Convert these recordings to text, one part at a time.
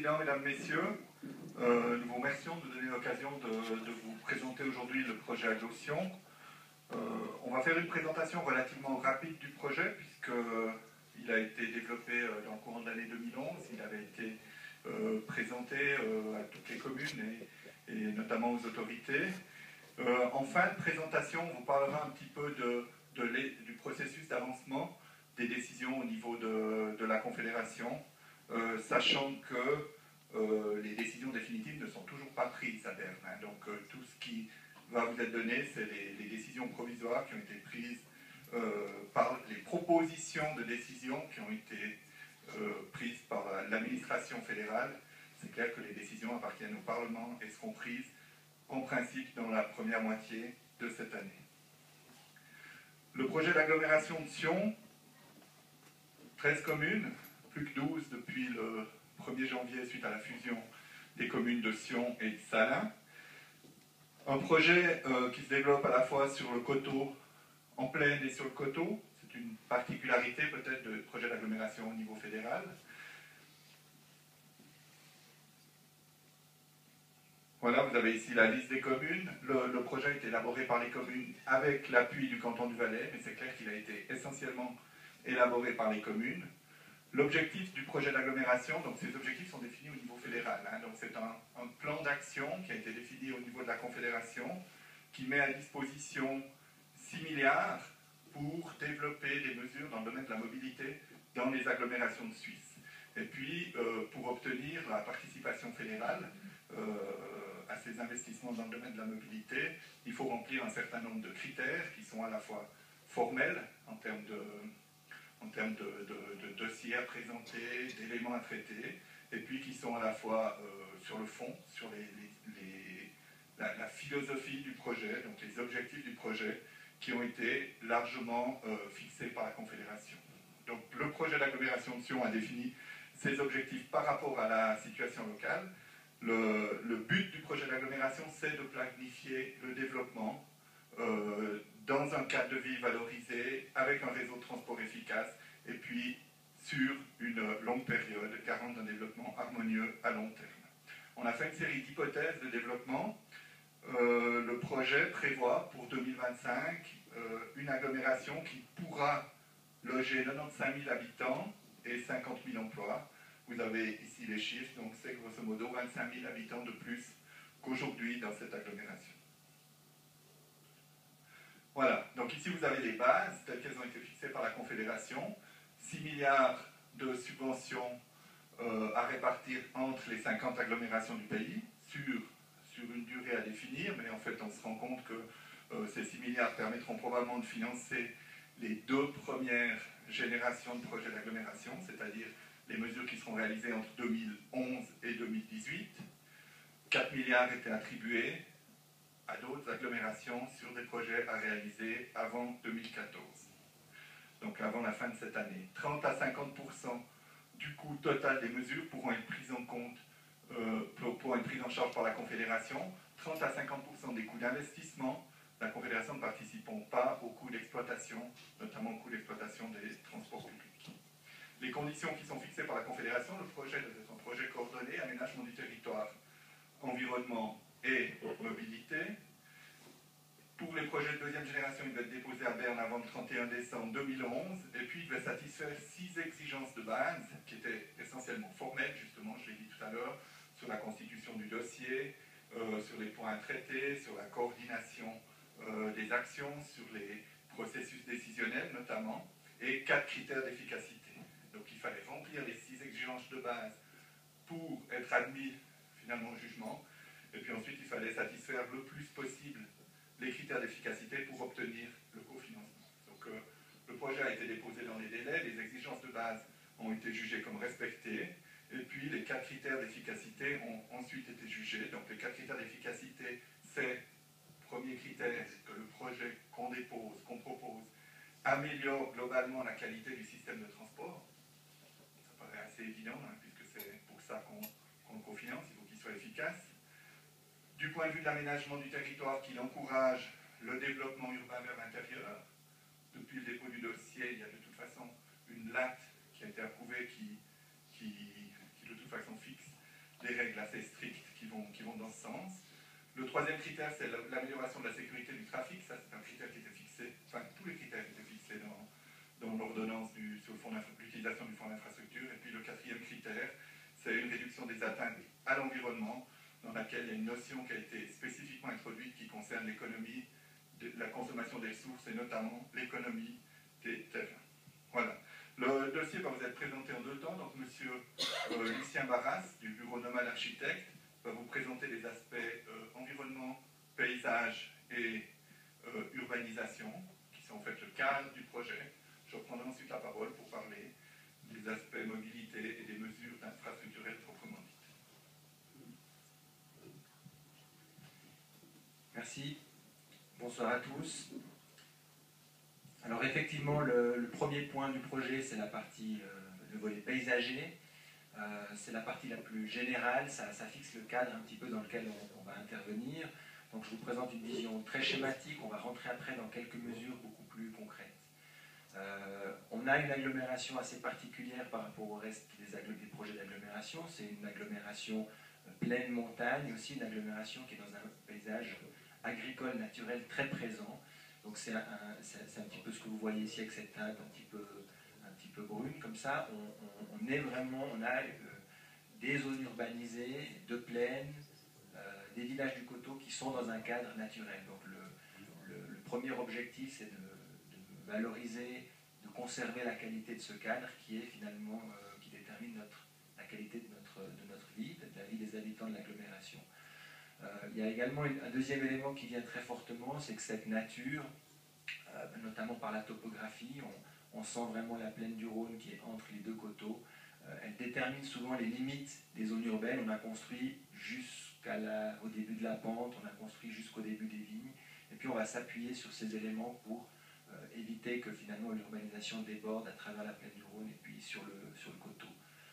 Président, Mesdames, Messieurs, nous vous remercions de nous donner l'occasion de vous présenter aujourd'hui le projet Aglotion. On va faire une présentation relativement rapide du projet, puisqu'il a été développé dans le courant de l'année 2011. Il avait été présenté à toutes les communes et notamment aux autorités. En fin de présentation, on vous parlera un petit peu du processus d'avancement des décisions au niveau de la Confédération, sachant que les décisions définitives ne sont toujours pas prises à Berne. Donc tout ce qui va vous être donné, c'est les décisions provisoires qui ont été prises par les propositions de décisions qui ont été prises par l'administration fédérale. C'est clair que les décisions appartiennent au Parlement et seront prises en principe dans la première moitié de cette année. Le projet d'agglomération de Sion, 13 communes, plus que 12 depuis le 1er janvier suite à la fusion des communes de Sion et de Salins. Un projet qui se développe à la fois sur le coteau, en plaine et sur le coteau. C'est une particularité peut-être de projet d'agglomération au niveau fédéral. Voilà, vous avez ici la liste des communes. Le projet a été élaboré par les communes avec l'appui du canton du Valais, mais c'est clair qu'il a été essentiellement élaboré par les communes. L'objectif du projet d'agglomération, donc ces objectifs sont définis au niveau fédéral. Donc c'est un plan d'action qui a été défini au niveau de la Confédération, qui met à disposition 6 milliards pour développer des mesures dans le domaine de la mobilité dans les agglomérations de Suisse. Et puis, pour obtenir la participation fédérale à ces investissements dans le domaine de la mobilité, il faut remplir un certain nombre de critères qui sont à la fois formels en termes de dossiers à présenter, d'éléments à traiter, et puis qui sont à la fois sur le fond, sur la philosophie du projet, donc les objectifs du projet, qui ont été largement fixés par la Confédération. Donc le projet d'agglomération de Sion a défini ses objectifs par rapport à la situation locale. Le but du projet d'agglomération, c'est de planifier le développement dans un cadre de vie valorisé, avec un réseau de transport efficace, et puis sur une longue période, garante d'un développement harmonieux à long terme. On a fait une série d'hypothèses de développement. Le projet prévoit pour 2025 une agglomération qui pourra loger 95 000 habitants et 50 000 emplois. Vous avez ici les chiffres, donc c'est grosso modo 25 000 habitants de plus qu'aujourd'hui dans cette agglomération. Voilà, donc ici vous avez les bases telles qu'elles ont été fixées par la Confédération. 6 milliards de subventions à répartir entre les 50 agglomérations du pays sur une durée à définir, mais en fait on se rend compte que ces 6 milliards permettront probablement de financer les 2 premières générations de projets d'agglomération, c'est-à-dire les mesures qui seront réalisées entre 2011 et 2018. 4 milliards étaient attribués à d'autres agglomérations sur des projets à réaliser avant 2014, donc avant la fin de cette année. 30 à 50% du coût total des mesures pourront être prises en compte, pourront être prises en charge par la Confédération. 30 à 50% des coûts d'investissement, la Confédération ne participant pas aux coûts d'exploitation, notamment aux coûts d'exploitation des transports publics. Les conditions qui sont fixées par la Confédération, le projet doit être un projet coordonné, aménagement du territoire, environnement et mobilité. Pour les projets de deuxième génération, il doit être déposé à Berne avant le 31 décembre 2011, et puis il doit satisfaire 6 exigences de base, qui étaient essentiellement formelles, justement, je l'ai dit tout à l'heure, sur la constitution du dossier, sur les points à traiter, sur la coordination des actions, sur les processus décisionnels notamment, et 4 critères d'efficacité. Donc il fallait remplir les 6 exigences de base pour être admis finalement au jugement, et puis ensuite il fallait satisfaire le plus possible les critères d'efficacité pour obtenir le cofinancement. Donc le projet a été déposé dans les délais, les exigences de base ont été jugées comme respectées, et puis les 4 critères d'efficacité ont ensuite été jugés. Donc les 4 critères d'efficacité, c'est, premier critère, que le projet qu'on dépose, qu'on propose, améliore globalement la qualité du système de transport. Ça paraît assez évident, puisque c'est pour ça qu'on le cofinance, il faut qu'il soit efficace. Du point de vue de l'aménagement du territoire, qu'il encourage le développement urbain vers l'intérieur. Depuis le dépôt du dossier, il y a de toute façon une latte qui a été approuvée qui de toute façon fixe des règles assez strictes qui vont dans ce sens. Le troisième critère, c'est l'amélioration de la sécurité du trafic. Ça, c'est un critère qui était fixé, enfin, tous les critères étaient fixés dans l'ordonnance sur l'utilisation du fonds d'infrastructure. Et puis le quatrième critère, c'est une réduction des atteintes à l'environnement, dans laquelle il y a une notion qui a été spécifiquement introduite qui concerne l'économie, la consommation des ressources et notamment l'économie des terrains. Voilà. Le dossier va vous être présenté en 2 temps. Donc, M. Lucien Barras, du bureau Nomade Architecte, va vous présenter les aspects environnement, paysage et urbanisation, qui sont en fait le cadre du projet. Je reprendrai ensuite la parole pour parler des aspects mobilité et des mesures infrastructurelles proprement dites. Merci. Bonsoir à tous. Alors effectivement, le premier point du projet, c'est la partie, le volet paysager. C'est la partie la plus générale, ça fixe le cadre un petit peu dans lequel on va intervenir. Donc je vous présente une vision très schématique, on va rentrer après dans quelques mesures beaucoup plus concrètes. On a une agglomération assez particulière par rapport au reste des projets d'agglomération. C'est une agglomération pleine montagne, aussi une agglomération qui est dans un paysage agricole naturel très présent. Donc c'est un petit peu ce que vous voyez ici avec cette table un petit peu brune. Comme ça, on a des zones urbanisées, de plaine, des villages du coteau qui sont dans un cadre naturel. Donc le premier objectif, c'est de valoriser, de conserver la qualité de ce cadre qui est finalement qui détermine la qualité de notre vie, de la vie des habitants de l'agglomération. Il y a également un deuxième élément qui vient très fortement, c'est que cette nature, notamment par la topographie, on sent vraiment la plaine du Rhône qui est entre les 2 coteaux. Elle détermine souvent les limites des zones urbaines. On a construit jusqu'au début de la pente, on a construit jusqu'au début des vignes, et puis on va s'appuyer sur ces éléments pour éviter que finalement l'urbanisation déborde à travers la plaine du Rhône et puis sur le coteau.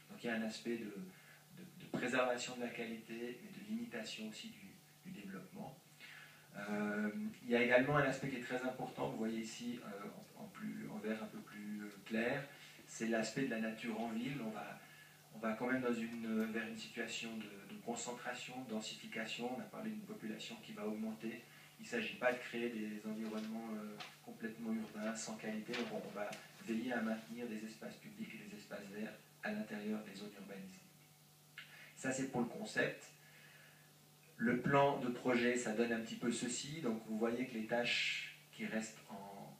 Donc il y a un aspect de préservation de la qualité, mais de limitation aussi du développement. Il y a également un aspect qui est très important, vous voyez ici en vert un peu plus clair, c'est l'aspect de la nature en ville. On va quand même vers une situation de concentration, de densification. On a parlé d'une population qui va augmenter. Il ne s'agit pas de créer des environnements complètement urbains, sans qualité. Donc on va veiller à maintenir des espaces publics et des espaces verts à l'intérieur des zones urbanisées. Ça, c'est pour le concept. Le plan de projet, ça donne un petit peu ceci. Donc vous voyez que les tâches qui restent en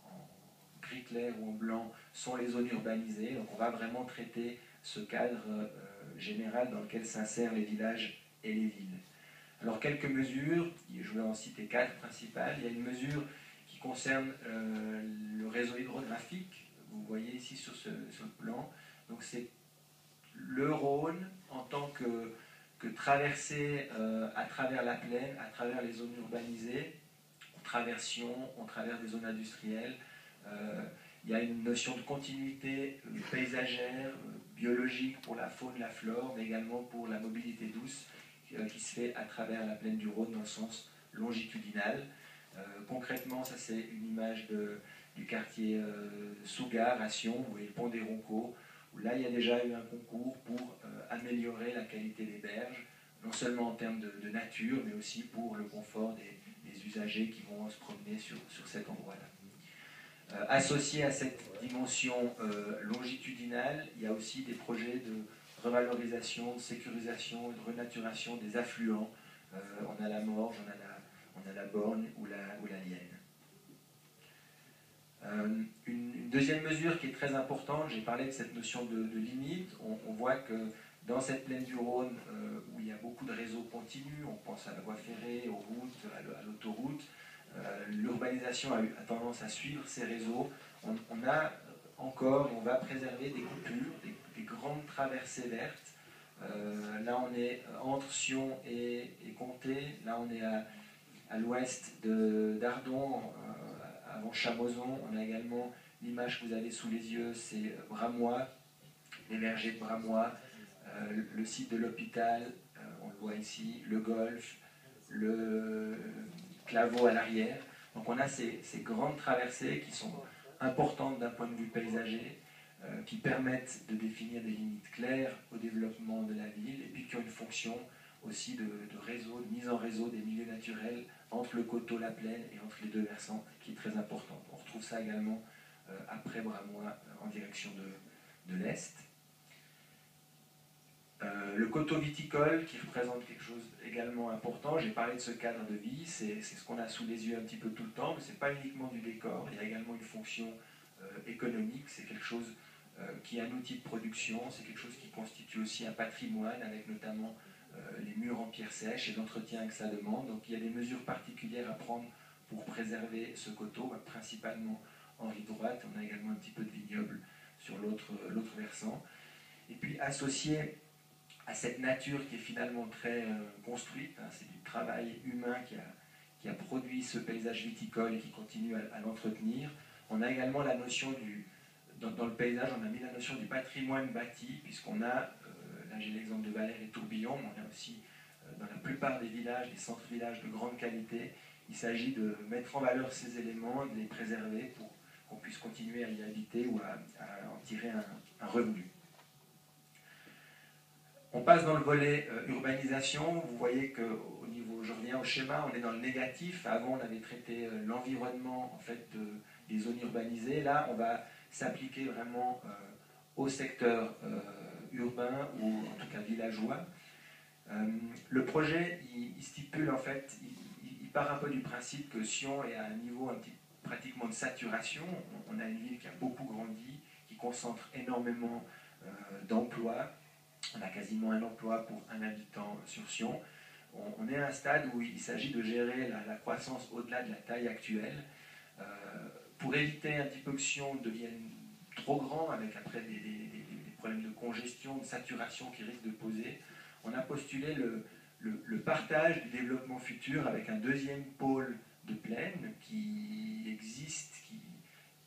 gris clair ou en blanc sont les zones urbanisées. Donc on va vraiment traiter ce cadre général dans lequel s'insèrent les villages et les villes. Alors quelques mesures, je vais en citer 4 principales. Il y a une mesure qui concerne le réseau hydrographique. Vous voyez ici sur ce plan. Donc c'est le Rhône en tant que traversée à travers la plaine, à travers les zones urbanisées. On traverse des zones industrielles. Il y a une notion de continuité paysagère, biologique pour la faune, la flore, mais également pour la mobilité douce qui se fait à travers la plaine du Rhône dans le sens longitudinal. Concrètement, ça c'est une image du quartier Sougar à Sion, vous voyez le pont des Roncos, où là il y a déjà eu un concours pour améliorer la qualité des berges, non seulement en termes de nature, mais aussi pour le confort des usagers qui vont se promener sur cet endroit-là. Associé à cette dimension longitudinale, il y a aussi des projets de revalorisation, de sécurisation et de renaturation des affluents. On a la Morge, on a la Borne ou la Lienne. Une deuxième mesure qui est très importante, j'ai parlé de cette notion de limite. On voit que dans cette plaine du Rhône, où il y a beaucoup de réseaux continus, on pense à la voie ferrée, aux routes, à l'autoroute, l'urbanisation a tendance à suivre ces réseaux. On a encore, on va préserver des coupures, des grandes traversées vertes. Là, on est entre Sion et Comté. Là, on est à l'ouest d'Ardon, avant Chamozon. On a également l'image que vous avez sous les yeux, c'est Bramois, les vergers de Bramois, le site de l'hôpital, on le voit ici, le golfe, le Claveau à l'arrière. Donc on a ces grandes traversées qui sont importantes d'un point de vue paysager. qui permettent de définir des limites claires au développement de la ville et puis qui ont une fonction aussi de réseau, de mise en réseau des milieux naturels entre le coteau, la plaine et entre les deux versants, qui est très importante. On retrouve ça également après Bramois en direction de l'Est. Le coteau viticole qui représente quelque chose également important, j'ai parlé de ce cadre de vie, c'est ce qu'on a sous les yeux un petit peu tout le temps, mais ce n'est pas uniquement du décor, il y a également une fonction économique, c'est quelque chose qui est un outil de production, c'est quelque chose qui constitue aussi un patrimoine avec notamment les murs en pierre sèche et l'entretien que ça demande. Donc il y a des mesures particulières à prendre pour préserver ce coteau, principalement en rive droite, on a également un petit peu de vignoble sur l'autre versant. Et puis associé à cette nature qui est finalement très construite, c'est du travail humain qui a produit ce paysage viticole et qui continue à l'entretenir. On a également la notion dans le paysage, on a mis la notion du patrimoine bâti, puisqu'on a, là j'ai l'exemple de Valère et Tourbillon, mais on a aussi dans la plupart des villages, des centres-villages de grande qualité, il s'agit de mettre en valeur ces éléments, de les préserver pour qu'on puisse continuer à y habiter ou à en tirer un revenu. On passe dans le volet urbanisation. Vous voyez qu'au niveau, je reviens au schéma, on est dans le négatif. Avant, on avait traité l'environnement en fait, des zones urbanisées. Là, on va s'appliquer vraiment au secteur urbain ou en tout cas villageois. Le projet, il stipule en fait, il part un peu du principe que Sion est à un niveau pratiquement de saturation. On a une ville qui a beaucoup grandi, qui concentre énormément d'emplois. On a quasiment un emploi pour un habitant sur Sion. On est à un stade où il s'agit de gérer la croissance au-delà de la taille actuelle. Pour éviter un petit peu que Sion devienne trop grand, avec après des problèmes de congestion, de saturation qui risquent de poser, on a postulé le partage du développement futur avec un deuxième pôle de plaine qui existe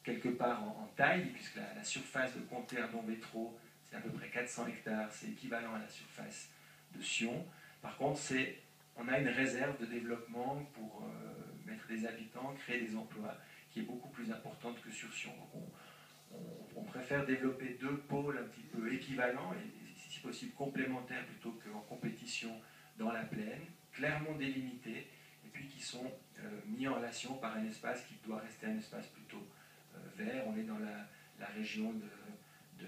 quelque part en taille, puisque la surface de comté Ardon-Vétro, c'est à peu près 400 hectares, c'est équivalent à la surface de Sion. Par contre, on a une réserve de développement pour mettre des habitants, créer des emplois, qui est beaucoup plus importante que sur Sion. Donc on préfère développer deux pôles un petit peu équivalents, et si possible complémentaires plutôt qu'en compétition dans la plaine, clairement délimités, et puis qui sont mis en relation par un espace qui doit rester un espace plutôt vert. On est dans la région de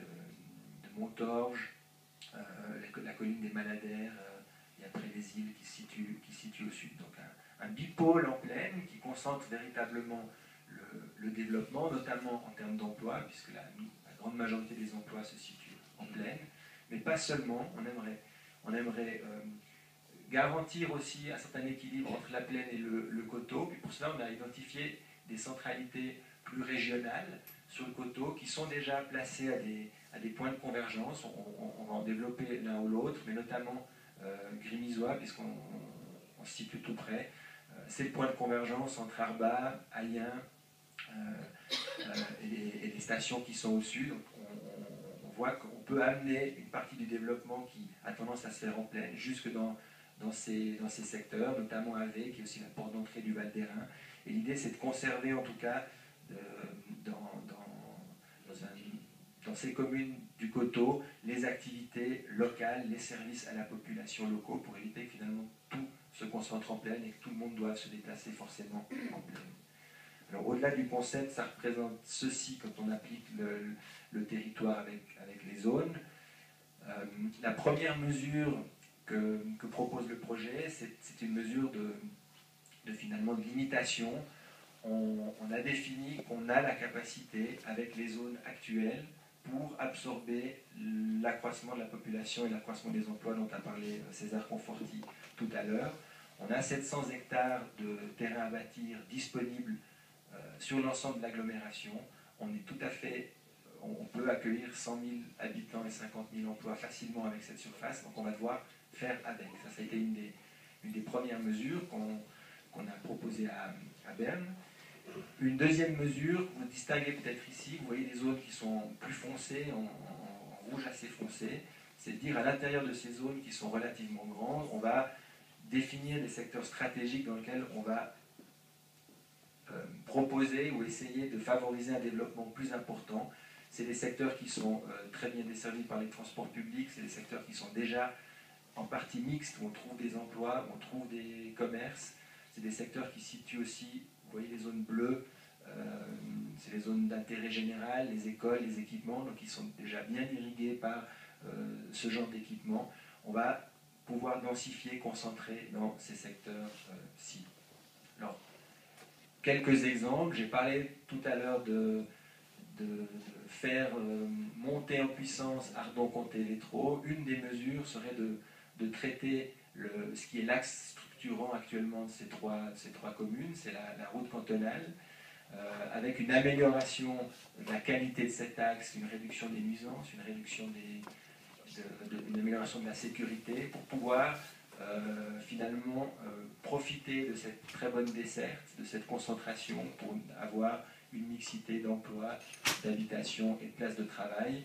Montorge, la colline des Maladères, et après les îles qui se situent au sud. Donc un bipôle en plaine qui concentre véritablement le développement, notamment en termes d'emploi, puisque la grande majorité des emplois se situent en plaine, mais pas seulement. On aimerait garantir aussi un certain équilibre entre la plaine et le coteau. Puis pour cela, on a identifié des centralités plus régionales sur le coteau qui sont déjà placées à des points de convergence. On va en développer l'un ou l'autre, mais notamment Grimisois, puisqu'on se situe tout près. C'est le point de convergence entre Arba, Ayen et les stations qui sont au sud. Donc on voit qu'on peut amener une partie du développement qui a tendance à se faire en plaine jusque dans ces secteurs, notamment Avé, qui est aussi la porte d'entrée du Val d'Airain. Et l'idée, c'est de conserver en tout cas dans ces communes du coteau les activités locales, les services à la population locaux pour éviter que finalement tout se concentre en plaine et que tout le monde doive se déplacer forcément en plaine. Alors au-delà du concept, ça représente ceci quand on applique le territoire avec les zones. La première mesure que propose le projet, c'est une mesure finalement de limitation. On a défini qu'on a la capacité, avec les zones actuelles, pour absorber l'accroissement de la population et l'accroissement des emplois dont a parlé César Conforti tout à l'heure. On a 700 hectares de terrain à bâtir disponibles sur l'ensemble de l'agglomération. On peut accueillir 100 000 habitants et 50 000 emplois facilement avec cette surface, donc on va devoir faire avec. Ça a été une des premières mesures qu'on a proposées à Berne. Une deuxième mesure, vous distinguez peut-être ici, vous voyez des zones qui sont plus foncées, en rouge assez foncé, c'est de dire à l'intérieur de ces zones qui sont relativement grandes, on va définir des secteurs stratégiques dans lesquels on va proposer ou essayer de favoriser un développement plus important. c'est des secteurs qui sont très bien desservis par les transports publics, c'est des secteurs qui sont déjà en partie mixtes, où on trouve des emplois, où on trouve des commerces. C'est des secteurs qui situent aussi, vous voyez les zones bleues, c'est les zones d'intérêt général, les écoles, les équipements, donc ils sont déjà bien irrigués par ce genre d'équipement. On va pouvoir densifier, concentrer dans ces secteurs-ci. Alors, quelques exemples. J'ai parlé tout à l'heure de faire monter en puissance Ardon-Comté-Létro. Une des mesures serait de traiter ce qui est l'axe structurant actuellement de ces trois communes, c'est la route cantonale, avec une amélioration de la qualité de cet axe, une réduction des nuisances, une amélioration de la sécurité, pour pouvoir finalement profiter de cette très bonne desserte, de cette concentration, pour avoir une mixité d'emplois, d'habitation et de places de travail,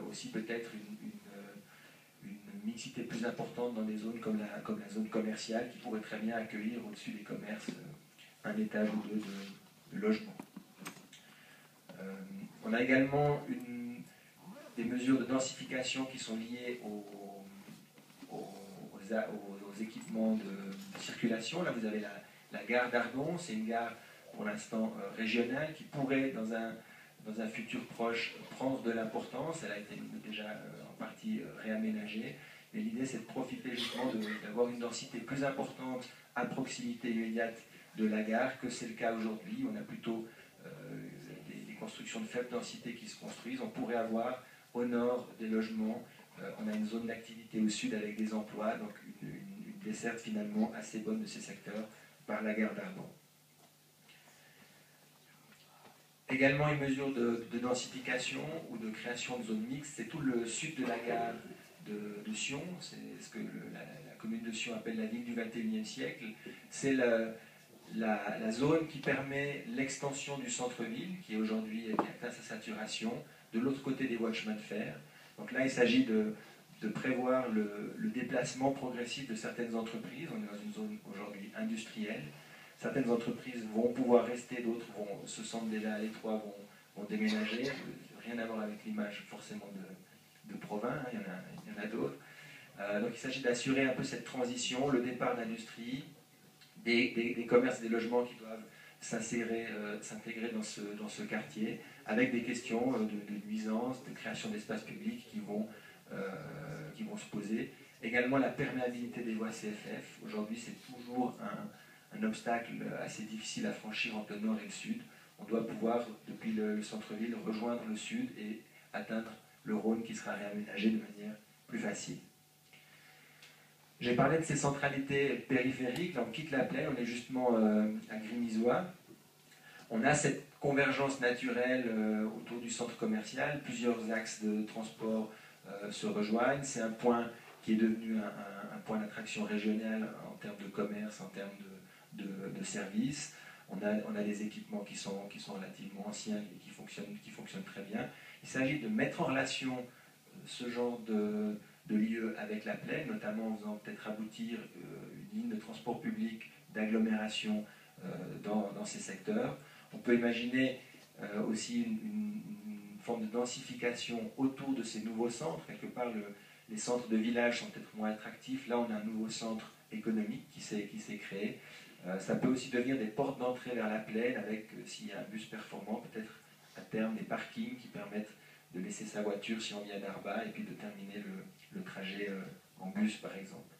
aussi peut-être une mixité plus importante dans des zones comme la zone commerciale, qui pourrait très bien accueillir au-dessus des commerces un étage ou deux de logement. On a également des mesures de densification qui sont liées aux équipements de circulation. Là, vous avez la gare d'Ardon, c'est une gare pour l'instant régionale qui pourrait, dans un futur proche, prendre de l'importance. Elle a été déjà en partie réaménagée. Mais l'idée, c'est de profiter justement d'avoir une densité plus importante à proximité immédiate de la gare que c'est le cas aujourd'hui. On a plutôt des constructions de faible densité qui se construisent. On pourrait avoir au nord des logements, on a une zone d'activité au sud avec des emplois, donc une desserte finalement assez bonne de ces secteurs par la gare d'Ardon. Également une mesure de densification ou de création de zones mixtes, c'est tout le sud de la gare de Sion, c'est ce que la commune de Sion appelle la ville du XXIe siècle. C'est la zone qui permet l'extension du centre-ville, qui aujourd'hui atteint sa saturation, de l'autre côté des voies de chemin de fer. Donc là, il s'agit de prévoir le déplacement progressif de certaines entreprises. On est dans une zone aujourd'hui industrielle. Certaines entreprises vont pouvoir rester, d'autres se sentent déjà à l'étroit, vont déménager. Rien à voir avec l'image forcément de Provins, hein, il y en a d'autres. Donc il s'agit d'assurer un peu cette transition, le départ d'industrie, des commerces, des logements qui doivent s'intégrer dans ce quartier, avec des questions de nuisance, de création d'espaces publics qui vont se poser. Également la perméabilité des voies CFF. Aujourd'hui, c'est toujours un obstacle assez difficile à franchir entre le nord et le sud. On doit pouvoir, depuis le centre-ville, rejoindre le sud et atteindre le Rhône qui sera réaménagé de manière plus facile. J'ai parlé de ces centralités périphériques. Là, on quitte la plaine, on est justement à Grimizouat. On a cette convergence naturelle autour du centre commercial. Plusieurs axes de transport se rejoignent. C'est un point qui est devenu un point d'attraction régional en termes de commerce, en termes de services. On a des équipements qui sont relativement anciens et qui fonctionnent très bien. Il s'agit de mettre en relation ce genre de lieux avec la plaine, notamment en faisant peut-être aboutir une ligne de transport public d'agglomération dans ces secteurs. On peut imaginer aussi une forme de densification autour de ces nouveaux centres. Quelque part, les centres de village sont peut-être moins attractifs. Là, on a un nouveau centre économique qui s'est créé. Ça peut aussi devenir des portes d'entrée vers la plaine avec, s'il y a un bus performant, peut-être à terme des parkings qui permettent de laisser sa voiture si on vient d'Arba et puis de terminer le trajet en bus, par exemple.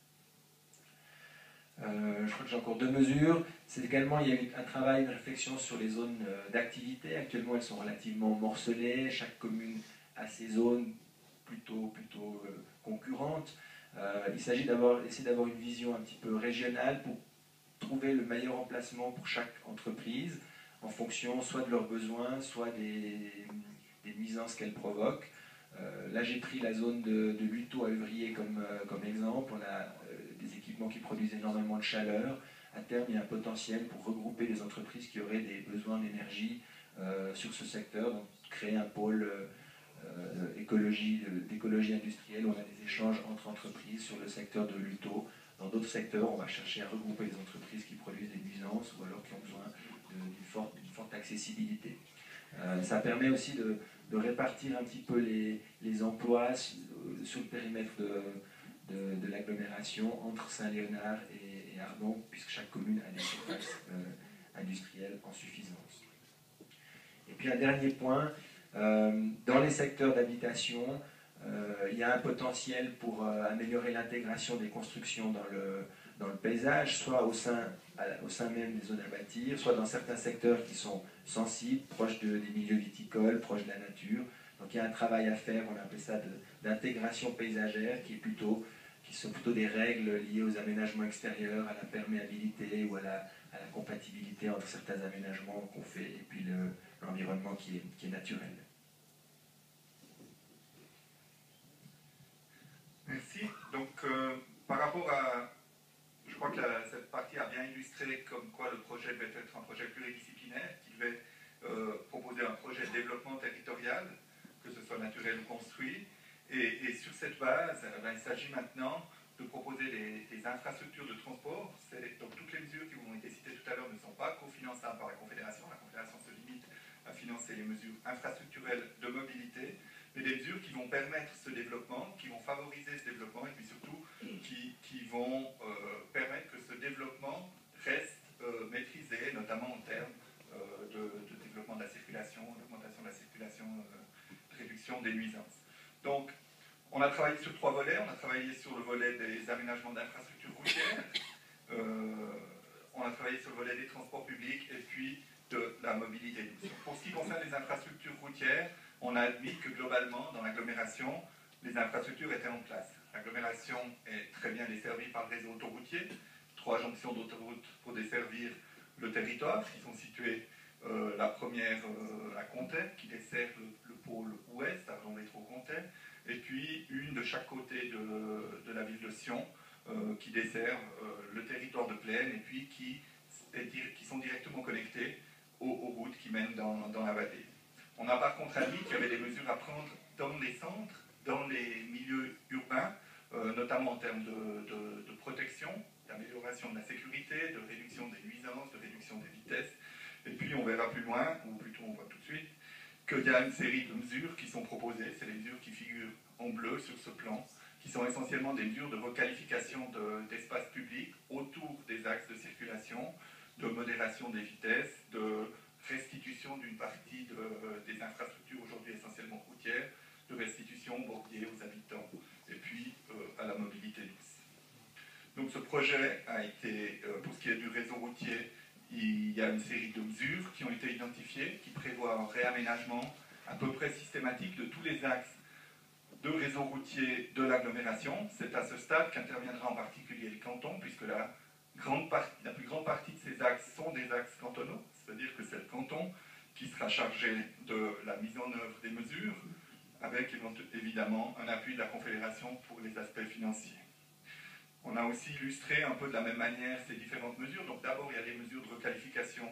Je crois que j'ai encore deux mesures. C'est également, il y a eu un travail, une réflexion sur les zones d'activité. Actuellement, elles sont relativement morcelées. Chaque commune a ses zones plutôt concurrentes. Il s'agit d'essayer d'avoir une vision un petit peu régionale pour trouver le meilleur emplacement pour chaque entreprise en fonction soit de leurs besoins, soit des nuisances qu'elles provoquent. Là, j'ai pris la zone de Luto à Uvrier comme exemple. On a des équipements qui produisent énormément de chaleur. À terme, il y a un potentiel pour regrouper des entreprises qui auraient des besoins d'énergie sur ce secteur, donc créer un pôle d'écologie industrielle où on a des échanges entre entreprises sur le secteur de Luto. Dans d'autres secteurs, on va chercher à regrouper des entreprises qui produisent des nuisances ou alors qui ont besoin d'une forte accessibilité. Ça permet aussi de répartir un petit peu les emplois sur le périmètre de l'agglomération entre Saint-Léonard et Ardon, puisque chaque commune a des surfaces industrielles en suffisance. Et puis un dernier point, dans les secteurs d'habitation, il y a un potentiel pour améliorer l'intégration des constructions dans le paysage, soit au sein même des zones à bâtir, soit dans certains secteurs qui sont sensibles, proches des milieux viticoles, proches de la nature. Donc il y a un travail à faire, on appelle ça d'intégration paysagère, qui sont plutôt des règles liées aux aménagements extérieurs, à la perméabilité ou à la compatibilité entre certains aménagements qu'on fait et puis l'environnement qui est naturel. Merci. Donc, par rapport à... Je crois que cette partie a bien illustré comme quoi le projet devait être un projet pluridisciplinaire, qui devait proposer un projet de développement territorial, que ce soit naturel ou construit. Et sur cette base, il s'agit maintenant de proposer des infrastructures de transport. Donc toutes les mesures qui vous ont été citées tout à l'heure ne sont pas cofinançables par la Confédération. La Confédération se limite à financer les mesures infrastructurelles de mobilité, mais des mesures qui vont permettre ce développement, qui vont favoriser ce développement et puis surtout qui vont permettre que ce développement reste maîtrisé, notamment en termes de développement de la circulation, d'augmentation de la circulation, de réduction des nuisances. Donc, on a travaillé sur 3 volets. On a travaillé sur le volet des aménagements d'infrastructures routières, on a travaillé sur le volet des transports publics et puis de la mobilité douce. Pour ce qui concerne les infrastructures routières, on a admis que globalement, dans l'agglomération, les infrastructures étaient en place. L'agglomération est très bien desservie par le réseau autoroutier, 3 jonctions d'autoroutes pour desservir le territoire, qui sont situées, la première à Comté, qui dessert le pôle ouest, Ardon Métro Comté, et puis une de chaque côté de la ville de Sion, qui dessert le territoire de Plaine, et puis qui sont directement connectés aux routes qui mènent dans la vallée. On a par contre admis qu'il y avait des mesures à prendre dans les centres, dans les milieux urbains, notamment en termes de protection, d'amélioration de la sécurité, de réduction des nuisances, de réduction des vitesses. Et puis on verra plus loin, ou plutôt on voit tout de suite, qu'il y a une série de mesures qui sont proposées. C'est les mesures qui figurent en bleu sur ce plan, qui sont essentiellement des mesures de requalification d'espaces publics autour des axes de circulation, de modération des vitesses, de restitution d'une partie des infrastructures aujourd'hui essentiellement routières, de restitution aux bordiers, aux habitants, et puis à la mobilité douce. Donc ce projet a été, pour ce qui est du réseau routier, il y a une série de mesures qui ont été identifiées, qui prévoient un réaménagement à peu près systématique de tous les axes de réseau routier de l'agglomération. C'est à ce stade qu'interviendra en particulier le canton, puisque la plus grande partie de ces axes sont des axes cantonaux, c'est-à-dire que c'est le canton qui sera chargé de la mise en œuvre des mesures, avec évidemment un appui de la Confédération pour les aspects financiers. On a aussi illustré un peu de la même manière ces différentes mesures. Donc d'abord, il y a les mesures de requalification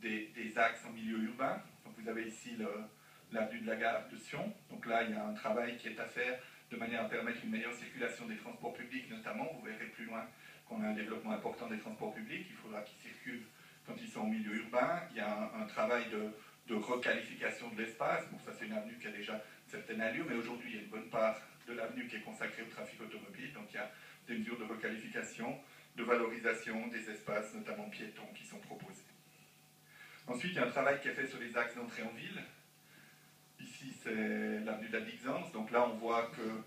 des axes en milieu urbain. Donc vous avez ici l'avenue de la gare de Sion. Donc là, il y a un travail qui est à faire de manière à permettre une meilleure circulation des transports publics notamment. Vous verrez plus loin qu'on a un développement important des transports publics. Il faudra qu'ils circulent quand ils sont en milieu urbain. Il y a un travail de requalification de l'espace. Bon, ça c'est une avenue qui a déjà une certaine allure, mais aujourd'hui il y a une bonne part de l'avenue qui est consacrée au trafic automobile. Donc il y a des mesures de requalification, de valorisation des espaces, notamment piétons, qui sont proposés. Ensuite, il y a un travail qui est fait sur les axes d'entrée en ville. Ici, c'est l'avenue de la Dixence. Donc là, on voit que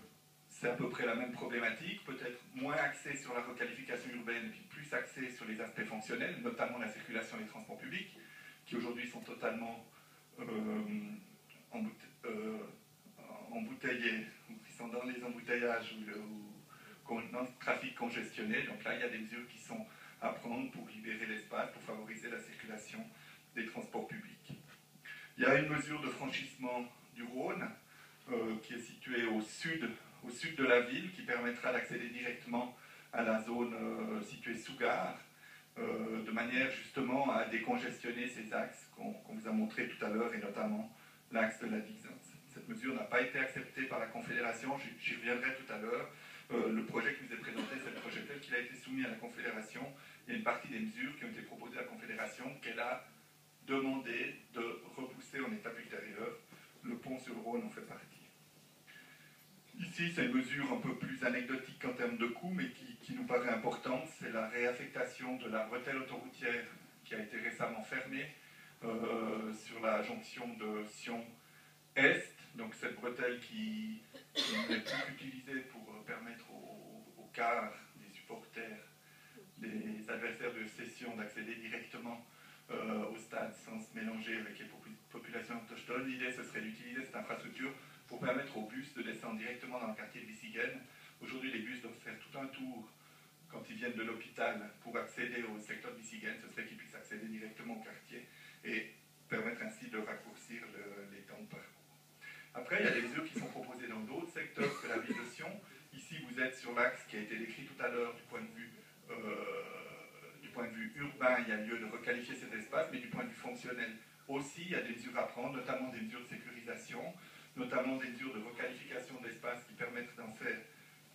c'est à peu près la même problématique, peut-être moins axée sur la requalification urbaine, puis plus axée sur les aspects fonctionnels, notamment la circulation des transports publics, qui aujourd'hui sont totalement embouteillés, ou qui sont dans les embouteillages dans le trafic congestionné. Donc là, il y a des mesures qui sont à prendre pour libérer l'espace, pour favoriser la circulation des transports publics. Il y a une mesure de franchissement du Rhône qui est située au sud de la ville, qui permettra d'accéder directement à la zone située sous gare, de manière justement à décongestionner ces axes qu'on vous a montrés tout à l'heure, et notamment l'axe de la Dixence. Cette mesure n'a pas été acceptée par la Confédération, j'y reviendrai tout à l'heure. Le projet qui vous est présenté, c'est le projet tel qu'il a été soumis à la Confédération. Il y a une partie des mesures qui ont été proposées à la Confédération qu'elle a demandé de repousser en étape ultérieure. Le pont sur Rhône en fait partie. Ici, c'est une mesure un peu plus anecdotique en termes de coût, mais qui nous paraît importante, c'est la réaffectation de la bretelle autoroutière qui a été récemment fermée sur la jonction de Sion-Est. Donc cette bretelle qui n'est plus utilisée pour permettre aux cars des supporters, des adversaires de session d'accéder directement au stade sans se mélanger avec les populations autochtones. L'idée, ce serait d'utiliser cette infrastructure pour permettre aux bus de descendre directement dans le quartier de Wissigen. Aujourd'hui, les bus doivent faire tout un tour quand ils viennent de l'hôpital pour accéder au secteur de Wissigen. Ce serait qu'ils puissent accéder directement au quartier et permettre ainsi de raccourcir les temps de parcours. Après, il y a des mesures qui sont proposées dans d'autres secteurs que la ville de Sion. Ici, vous êtes sur l'axe qui a été décrit tout à l'heure du point de vue urbain. Il y a lieu de requalifier cet espace, mais du point de vue fonctionnel aussi, il y a des mesures à prendre, notamment des mesures de sécurisation, notamment des mesures de requalification d'espaces qui permettent d'en faire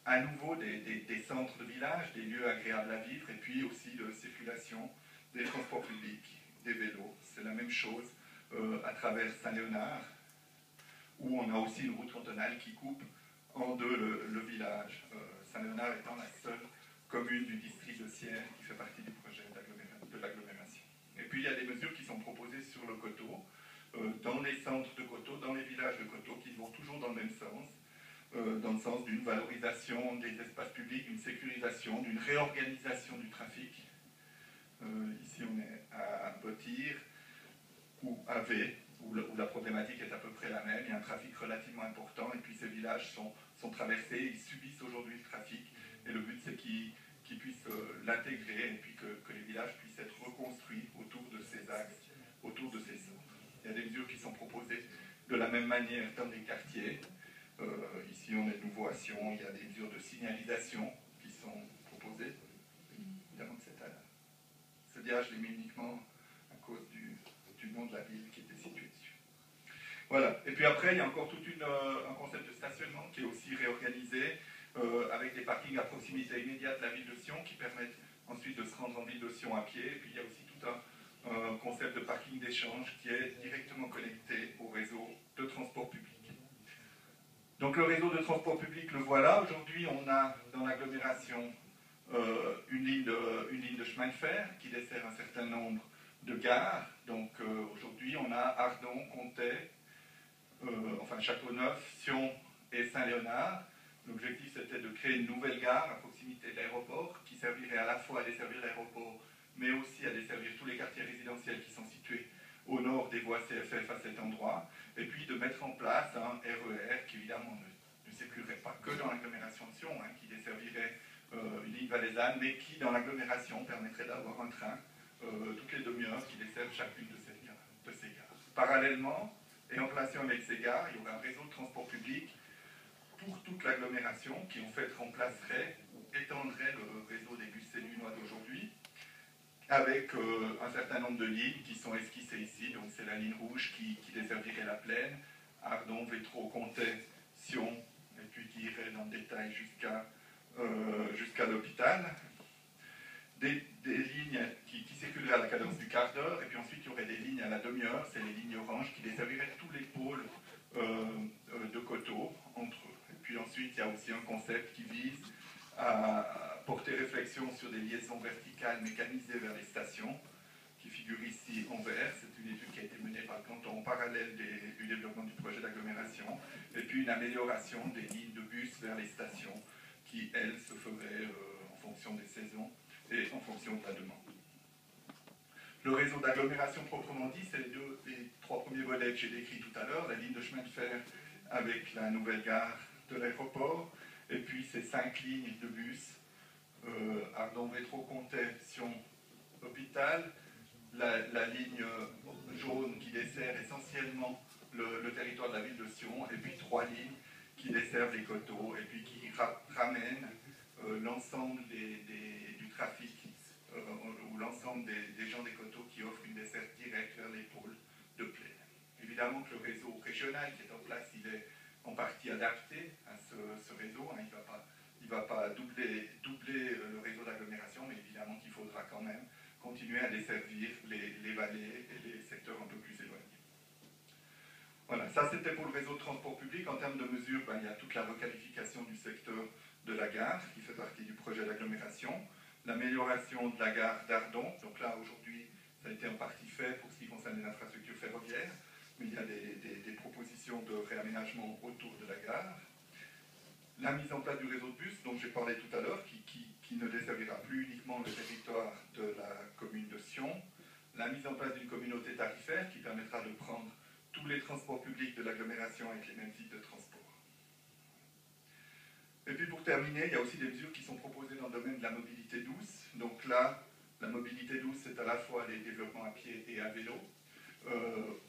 à nouveau des centres de village, des lieux agréables à vivre, et puis aussi de circulation des transports publics, des vélos. C'est la même chose à travers Saint-Léonard, où on a aussi une route cantonale qui coupe en deux le village. Saint-Léonard étant la seule commune du district de Sierre qui fait partie du projet de l'agglomération. Et puis il y a des mesures qui sont proposées sur le coteau, dans les centres de coteau, dans les villages de coteau, qui vont toujours dans le même sens, dans le sens d'une valorisation des espaces publics, d'une sécurisation, d'une réorganisation du trafic. Ici on est à Bottir ou à V, où la problématique est à peu près la même. Il y a un trafic relativement important et puis ces villages sont traversés, ils subissent aujourd'hui le trafic et le but c'est qu'ils puissent l'intégrer et puis que les villages puissent être reconstruits autour de ces axes, autour de ces centres. Il y a des mesures qui sont proposées de la même manière dans les quartiers. Ici on est de nouveau à Sion, il y a des mesures de signalisation qui sont proposées. Évidemment que ce dia, je l'ai mis uniquement à cause du nom de la ville qui était située dessus. Voilà. Et puis après, il y a encore tout un concept de stationnement qui est aussi réorganisé avec des parkings à proximité immédiate de la ville de Sion qui permettent ensuite de se rendre en ville de Sion à pied. Et puis il y a aussi tout un concept de parking d'échange qui est directement connecté au réseau de transport public. Donc le réseau de transport public, le voilà. Aujourd'hui, on a dans l'agglomération une ligne de chemin de fer qui dessert un certain nombre de gares. Donc aujourd'hui, on a Ardon, Comté, Châteauneuf, Sion et Saint-Léonard. L'objectif, c'était de créer une nouvelle gare à proximité de l'aéroport qui servirait à la fois à desservir l'aéroport, mais aussi à desservir tous les quartiers résidentiels qui sont situés au nord des voies CFF à cet endroit, et puis de mettre en place un RER qui évidemment ne circulerait pas que dans l'agglomération de Sion, qui desservirait une ligne valaisanne, mais qui dans l'agglomération permettrait d'avoir un train toutes les demi-heures qui desservent chacune de ces gares. Parallèlement, et en relation avec ces gares, il y aurait un réseau de transport public pour toute l'agglomération qui en fait remplacerait ou étendrait le réseau des bus sédunois d'aujourd'hui, avec un certain nombre de lignes qui sont esquissées ici. Donc c'est la ligne rouge qui desservirait la plaine, Ardon, Vétro, Comté, Sion, et puis qui irait dans le détail jusqu'à l'hôpital. Des lignes qui circuleraient à la cadence du quart d'heure, et puis ensuite il y aurait des lignes à la demi-heure, c'est les lignes oranges qui desserviraient tous les pôles de coteaux entre eux. Et puis ensuite il y a aussi un concept qui vise à porter réflexion sur des liaisons verticales mécanisées vers les stations, qui figure ici en vert. C'est une étude qui a été menée par le canton en parallèle du développement du projet d'agglomération, et puis une amélioration des lignes de bus vers les stations, qui, elles, se feraient en fonction des saisons et en fonction de la demande. Le réseau d'agglomération proprement dit, c'est les trois premiers volets que j'ai décrits tout à l'heure, la ligne de chemin de fer avec la nouvelle gare de l'aéroport, et puis ces 5 lignes de bus, Ardon, Vétro, Comté, Sion, Hôpital, la ligne jaune qui dessert essentiellement le territoire de la ville de Sion, et puis 3 lignes qui desservent les coteaux, et puis qui ramènent l'ensemble du trafic ou l'ensemble des gens des coteaux qui offrent une desserte directe vers les pôles de plaine. Évidemment que le réseau régional qui est en place, il est en partie adapté à ce réseau. Il ne va pas doubler le réseau d'agglomération, mais évidemment qu'il faudra quand même continuer à desservir les vallées et les secteurs un peu plus éloignés. Voilà, ça c'était pour le réseau de transport public. En termes de mesures, il y a toute la requalification du secteur de la gare, qui fait partie du projet d'agglomération. L'amélioration de la gare d'Ardon. Donc là, aujourd'hui, ça a été en partie fait pour ce qui concerne les infrastructures ferroviaires, mais il y a des propositions de réaménagement autour de la gare. La mise en place du réseau de bus, dont j'ai parlé tout à l'heure, qui ne desservira plus uniquement le territoire de la commune de Sion. La mise en place d'une communauté tarifaire qui permettra de prendre tous les transports publics de l'agglomération avec les mêmes types de transport. Et puis pour terminer, il y a aussi des mesures qui sont proposées dans le domaine de la mobilité douce. Donc là, la mobilité douce, c'est à la fois les développements à pied et à vélo.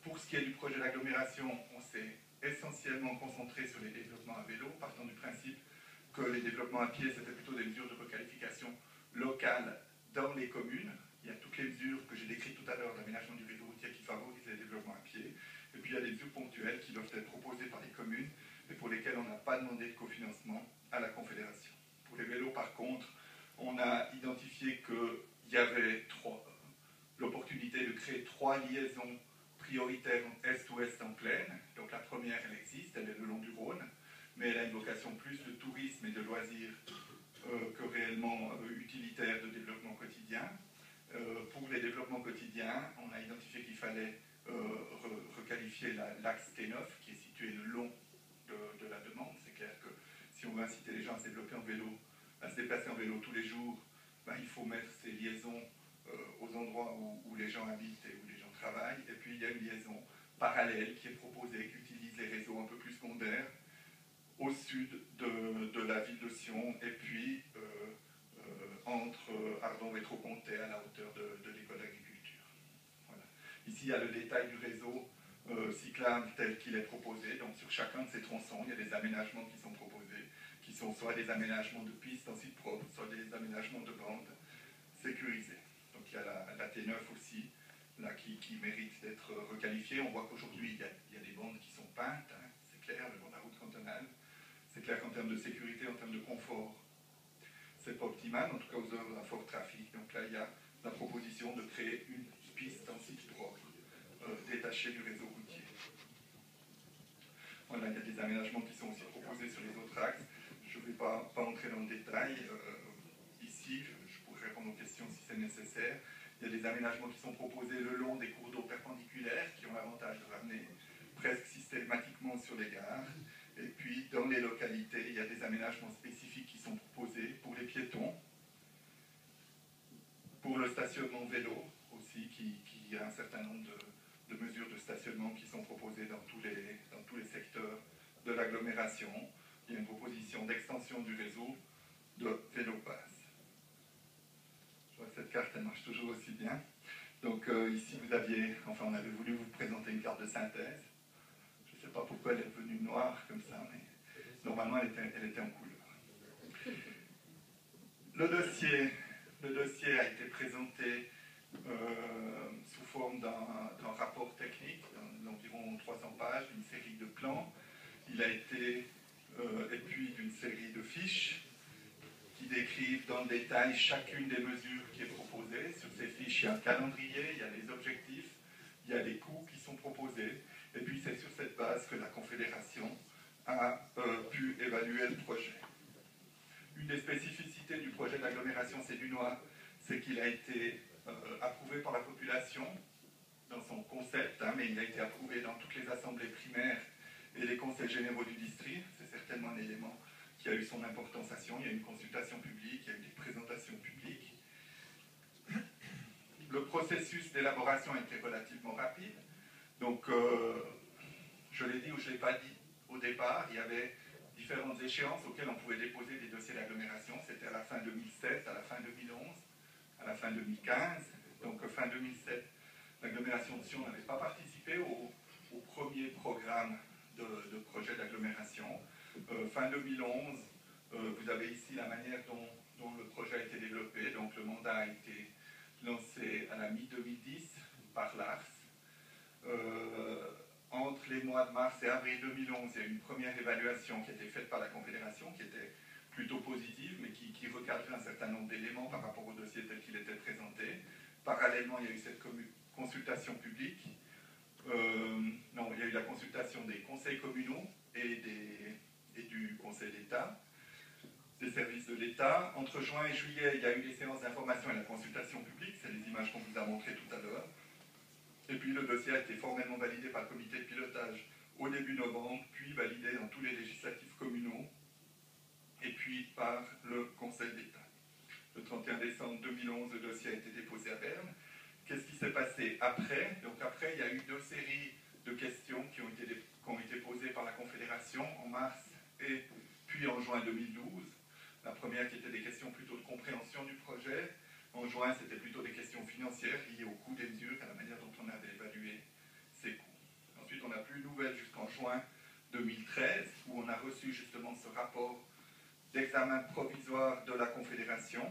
Pour ce qui est du projet d'agglomération, on s'est essentiellement concentré sur les développements à vélo, partant du principe que les développements à pied, c'était plutôt des mesures de requalification locale dans les communes. Il y a toutes les mesures que j'ai décrites tout à l'heure d'aménagement du réseau routier qui favorisent les développements à pied. Et puis il y a des mesures ponctuelles qui doivent être proposées par les communes et pour lesquelles on n'a pas demandé de cofinancement à la Confédération. Pour les vélos, par contre, on a identifié qu'il y avait l'opportunité de créer 3 liaisons prioritaires est-ouest en plaine. Donc la première, elle existe, elle est le long du Rhône, mais elle a une vocation plus de tourisme et de loisirs que réellement utilitaire de développement quotidien. Pour les développements quotidiens, on a identifié qu'il fallait requalifier l'axe T9 qui est situé le long de la demande. C'est clair que si on veut inciter les gens à se développer en vélo, à se déplacer en vélo tous les jours, il faut mettre ces liaisons aux endroits où les gens habitent et où les gens travaillent. Et puis il y a une liaison parallèle qui est proposée, qui utilise les réseaux un peu plus secondaires au sud de la ville de Sion et puis entre Ardon et Métro-Comté à la hauteur de l'école d'agriculture. Voilà. Ici, il y a le détail du réseau cyclable tel qu'il est proposé. Donc sur chacun de ces tronçons, il y a des aménagements qui sont proposés, qui sont soit des aménagements de pistes en site propre, soit des aménagements de bandes sécurisées. Donc il y a la T9 aussi, là, qui mérite d'être requalifiée. On voit qu'aujourd'hui, il y a des bandes qui sont peintes, hein, c'est clair, le long de la route cantonale. C'est clair qu'en termes de sécurité, en termes de confort, c'est pas optimal, en tout cas aux heures à fort trafic. Donc là, il y a la proposition de créer une piste en site propre, détachée du réseau routier. Voilà, il y a des aménagements qui sont aussi proposés sur les autres axes. Je ne vais pas entrer dans le détail. Ici, je pourrais répondre aux questions si c'est nécessaire. Il y a des aménagements qui sont proposés le long des cours d'eau perpendiculaires qui ont l'avantage de ramener presque systématiquement sur les gares. Et puis, dans les localités, il y a des aménagements spécifiques qui sont proposés pour les piétons, pour le stationnement vélo aussi, qui a un certain nombre de mesures de stationnement qui sont proposées dans tous les secteurs de l'agglomération. Il y a une proposition d'extension du réseau de VéloPass. Je vois que cette carte, elle marche toujours aussi bien. Donc ici, on avait voulu vous présenter une carte de synthèse. Je ne sais pas pourquoi elle est devenue noire comme ça, mais normalement elle était en couleur. Le dossier a été présenté sous forme d'un rapport technique d'environ 300 pages, d'une série de plans. Il a été et puis d'une série de fiches qui décrivent dans le détail chacune des mesures qui est proposée. Sur ces fiches, il y a un calendrier, il y a les objectifs, il y a les coûts qui sont proposés. Et puis c'est sur cette base que la Confédération a pu évaluer le projet. Une des spécificités du projet d'agglomération sédunois, c'est qu'il a été approuvé par la population dans son concept, mais il a été approuvé dans toutes les assemblées primaires et les conseils généraux du district. C'est certainement un élément qui a eu son importance à Sion. Il y a eu une consultation publique, il y a eu des présentations publiques. Le processus d'élaboration a été relativement rapide. Donc, je l'ai dit ou je ne l'ai pas dit au départ, il y avait différentes échéances auxquelles on pouvait déposer des dossiers d'agglomération. C'était à la fin 2007, à la fin 2011, à la fin 2015. Donc, fin 2007, l'agglomération de Sion n'avait pas participé au premier programme de projet d'agglomération. Fin 2011, vous avez ici la manière dont le projet a été développé. Donc, le mandat a été lancé à la mi-2010 par l'ARS. Entre les mois de mars et avril 2011, il y a eu une première évaluation qui a été faite par la Confédération, qui était plutôt positive, mais qui recadrait un certain nombre d'éléments par rapport au dossier tel qu'il était présenté. Parallèlement, il y a eu cette consultation publique. Non, il y a eu la consultation des conseils communaux et du Conseil d'État, des services de l'État. Entre juin et juillet, il y a eu des séances d'information et la consultation publique, c'est les images qu'on vous a montrées tout à l'heure. Et puis le dossier a été formellement validé par le comité de pilotage au début novembre, puis validé dans tous les législatifs communaux, et puis par le Conseil d'État. Le 31 décembre 2011, le dossier a été déposé à Berne. Qu'est-ce qui s'est passé après? Donc après, il y a eu 2 séries de questions qui ont été posées par la Confédération en mars et puis en juin 2012. La première qui était des questions plutôt de compréhension du projet. En juin, c'était plutôt des questions financières liées au coût des mesures, à la manière dont on avait évalué ces coûts. Ensuite, on n'a plus de nouvelles jusqu'en juin 2013, où on a reçu justement ce rapport d'examen provisoire de la Confédération.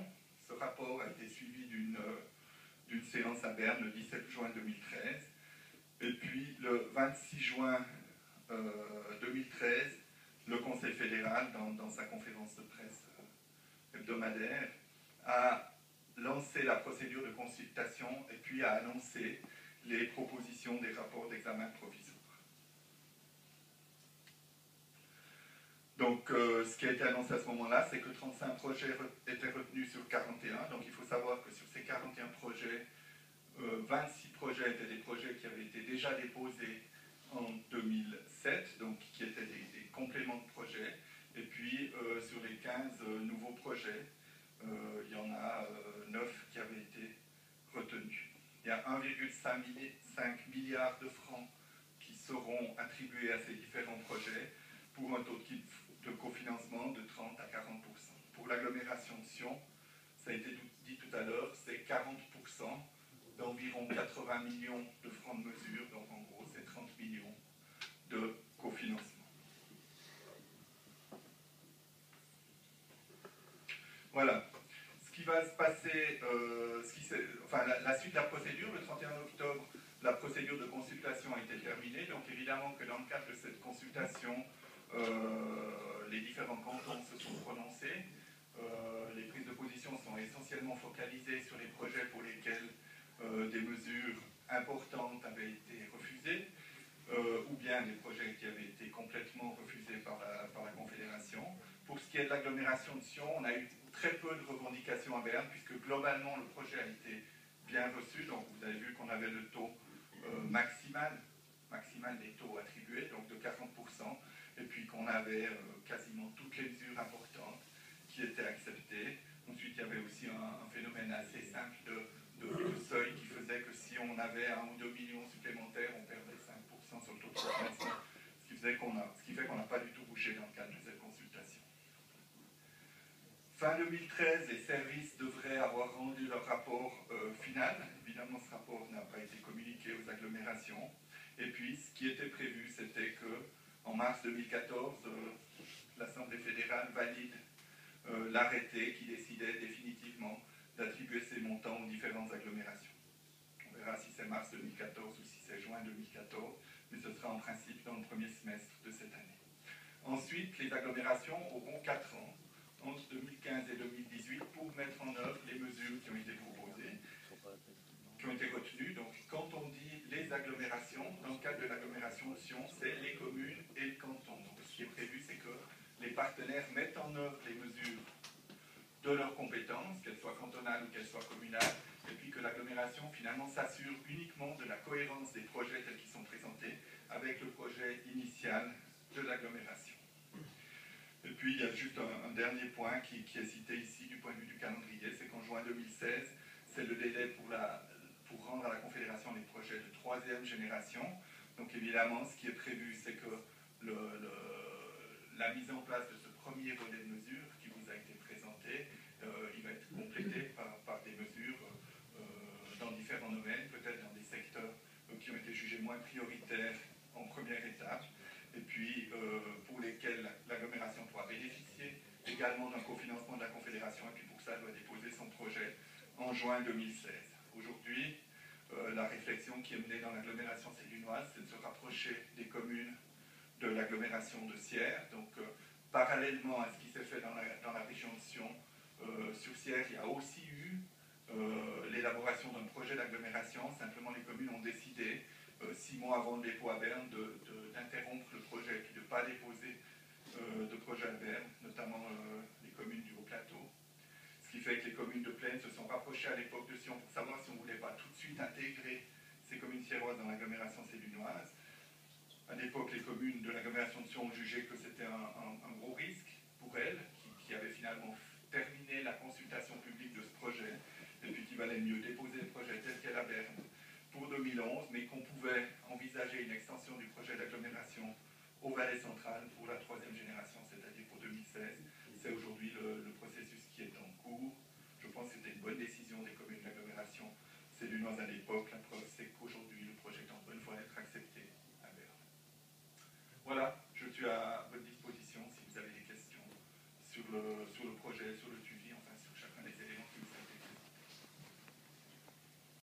Ce rapport a été suivi d'une séance à Berne le 17 juin 2013. Et puis, le 26 juin 2013, le Conseil fédéral, dans sa conférence de presse hebdomadaire, a lancé la procédure de consultation et puis a annoncé les propositions des rapports d'examen provisoire. Donc, ce qui a été annoncé à ce moment-là, c'est que 35 projets étaient retenus sur 41. Donc, il faut savoir que sur ces 41 projets, 26 projets étaient des projets qui avaient été déjà déposés en 2007, donc qui étaient des compléments de projets. Et puis, sur les 15 nouveaux projets, il y en a 9 qui avaient été retenus. Il y a 1,5 milliard de francs qui seront attribués à ces différents projets pour un taux de cofinancement de 30 à 40%. Pour l'agglomération de Sion, ça a été dit tout à l'heure, c'est 40% d'environ 80 millions de francs de mesure, donc en gros c'est 30 millions de cofinancement. Voilà. Ce qui va se passer, la suite de la procédure, le 31 octobre, la procédure de consultation a été terminée. Donc évidemment que dans le cadre de cette consultation, les différents cantons se sont prononcés. Les prises de position sont essentiellement focalisées sur les projets pour lesquels des mesures importantes avaient été refusées, ou bien des projets qui avaient été complètement refusés par la Confédération. Pour ce qui est de l'agglomération de Sion, on a eu très peu de revendications à Berne, puisque globalement le projet a été bien reçu. Donc vous avez vu qu'on avait le taux maximal des taux attribués, donc de 40%, et puis qu'on avait quasiment toutes les mesures importantes qui étaient acceptées. Ensuite, il y avait aussi un phénomène assez simple de seuil qui faisait que si on avait 1 ou 2 millions supplémentaires, on perdait 5% sur le taux de cofinancement, ce qui fait qu'on n'a pas du tout bougé dans le cadre de cette consultation. Fin 2013, les services devraient avoir rendu leur rapport final. Évidemment, ce rapport n'a pas été communiqué aux agglomérations. Et puis, ce qui était prévu, c'était qu'en mars 2014, l'Assemblée fédérale valide l'arrêté qui décidait définitivement d'attribuer ces montants aux différentes agglomérations. On verra si c'est mars 2014 ou si c'est juin 2014, mais ce sera en principe dans le premier semestre de cette année. Ensuite, les agglomérations auront 4 ans, entre 2015 et 2018, pour mettre en œuvre les mesures qui ont été proposées, qui ont été retenues. Donc, quand on dit les agglomérations, dans le cadre de l'agglomération de Sion, c'est les communes et le canton. Donc, ce qui est prévu, c'est que les partenaires mettent en œuvre les mesures de leurs compétences, qu'elles soient cantonales ou qu'elles soient communales, et puis que l'agglomération, finalement, s'assure uniquement de la cohérence des projets tels qu'ils sont présentés avec le projet initial de l'agglomération. Et puis, il y a juste un dernier point qui est cité ici du point de vue du calendrier, c'est qu'en juin 2016, c'est le délai pour rendre à la Confédération les projets de 3e génération. Donc évidemment, ce qui est prévu, c'est que la mise en place de ce premier volet de mesures qui vous a été présenté, il va être complété par des mesures dans différents domaines, peut-être dans des secteurs qui ont été jugés moins prioritaires en première étape, et puis pour lesquels l'agglomération pourra bénéficier également d'un cofinancement de la Confédération, et puis pour ça, elle doit déposer son projet en juin 2016. Aujourd'hui, la réflexion qui est menée dans l'agglomération sédunoise, c'est de se rapprocher des communes de l'agglomération de Sierre. Donc, parallèlement à ce qui s'est fait dans la région de Sion, sur Sierre, il y a aussi eu l'élaboration d'un projet d'agglomération. Simplement, les communes ont décidé 6 mois avant le dépôt à Berne, d'interrompre le projet, puis de ne pas déposer de projet à Berne, notamment les communes du Haut-Plateau. Ce qui fait que les communes de plaine se sont rapprochées à l'époque de Sion pour savoir si on ne voulait pas tout de suite intégrer ces communes siéroises dans l'agglomération sédunoise. À l'époque, les communes de l'agglomération de Sion ont jugé que c'était un gros risque pour elles, qui avaient finalement terminé la consultation publique de ce projet, et puis qu'il valait mieux déposer le projet tel quel à Berne pour 2011, mais qu'on pouvait envisager une extension du projet d'agglomération au Valais central pour la 3e génération, c'est-à-dire pour 2016. C'est aujourd'hui le processus qui est en cours. Je pense que c'était une bonne décision des communes de l'agglomération sédunoise à l'époque.